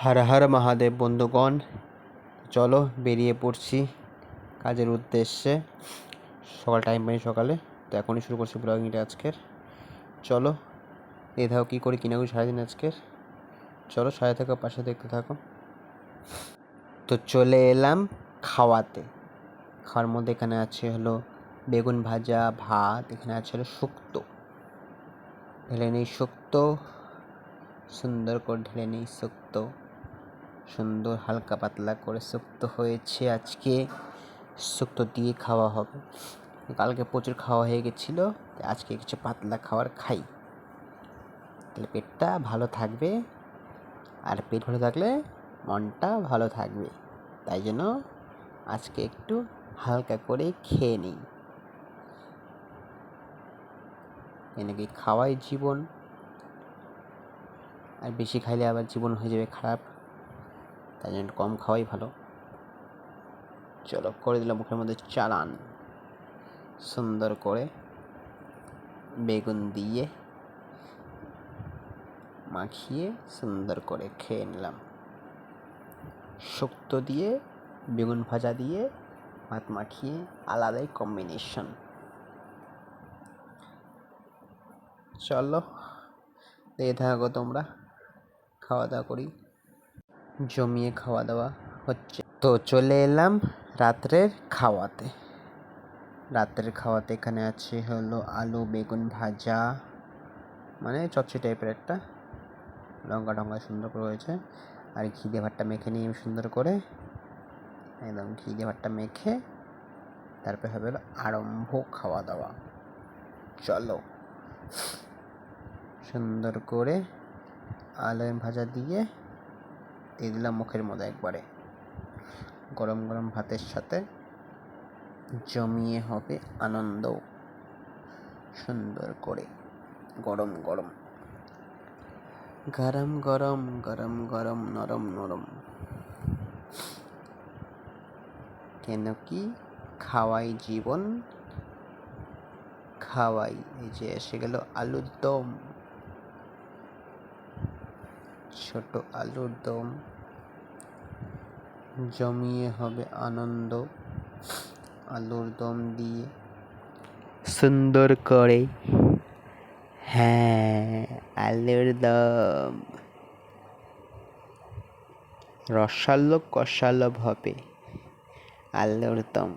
হর হর মহাদেব বন্ধুগণ, চলো বেরিয়ে পড়ছি কাজের উদ্দেশ্যে। সকাল টাইম পাই সকালে, তো এখনই শুরু করছি ব্লগিংটা আজকের। চলো দেখো কী করি কিনা করি সারাদিন আজকের। চলো সাথে থাকো, পাশে দেখতে থাকো। তো চলে এলাম খাওয়াতে। খাওয়ার মধ্যে এখানে আছে হলো বেগুন ভাজা, ভাত, এখানে আছে হলো শুক্তো। ঢেলে নেই শুক্তো, সুন্দর করে ঢেলে নেই শুক্তো। সুন্দর হালকা পাতলা করে শুক্তো হয়েছে আজকে। শুক্তো দিয়ে খাওয়া হবে। কালকে প্রচুর খাওয়া হয়ে গেছিলো, আজকে কিছু পাতলা খাবার খাই, তাহলে পেটটা ভালো থাকবে। আর পেট ভালো থাকলে মনটা ভালো থাকবে, তাই জন্য আজকে একটু হালকা করে খেয়ে নিই। এনেকে খাওয়াই জীবন, আর বেশি খাইলে আবার জীবন হয়ে যাবে খারাপ, তাই জন্য কম খাওয়াই ভালো। চলো করে দিলাম মুখের মধ্যে চালান। সুন্দর করে বেগুন দিয়ে মাখিয়ে সুন্দর করে খেয়ে নিলাম। শুক্তো দিয়ে বেগুন ভাজা দিয়ে ভাত মাখিয়ে আলাদাই কম্বিনেশন। চলো দেখে থাকো তোমরা, খাওয়া দাওয়া করি। জমিয়ে খাওয়া দাওয়া হচ্ছে। তো চলে এলাম রাত্রের খাওয়াতে। রাত্রের খাওয়াতে এখানে আছে হলো আলু বেগুন ভাজা, মানে চচ্চড়ি টাইপের একটা, লঙ্কা টঙ্কা সুন্দর করে হয়েছে। আর ঘি দিয়ে ভাতটা মেখে নিয়ে সুন্দর করে, একদম ঘি দিয়ে ভাতটা মেখে তারপরে হবে হলো আরম্ভ খাওয়া দাওয়া। চলো সুন্দর করে আলু ভাজা দিয়ে দিলাম মুখের মধ্যে একবারে। গরম গরম ভাতের সাথে জমিয়ে হবে আনন্দ। সুন্দর করে গরম গরম, গরম গরম গরম গরম, নরম নরম। কেন কি খাওয়াই জীবন, খাওয়াই। এই যে এসে গেল আলুর দম, ছোট আলুর দম। জমিয়ে হবে আনন্দ আলুর দম দিয়ে সুন্দর করে। হ্যাঁ, আলুর দম রসালো কষালো হবে আলুর দম।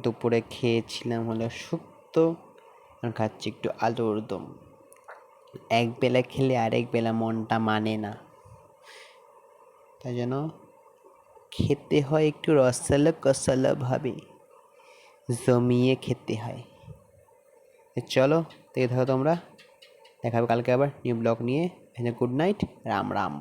দুপুরে খেয়েছিলাম হলো শুক্তো, আর খাচ্ছি একটু আলুর দম। এক বেলা খেলে আরেক বেলা মনটা মানে না, তাই জন্য খেতে হয় একটু রসালো কষালো ভাবে, জমিয়ে খেতে হয়। চলো দেখে থাকো তোমরা, দেখাবে কালকে আবার নিউ ব্লগ নিয়ে। Good night, Ram Ram.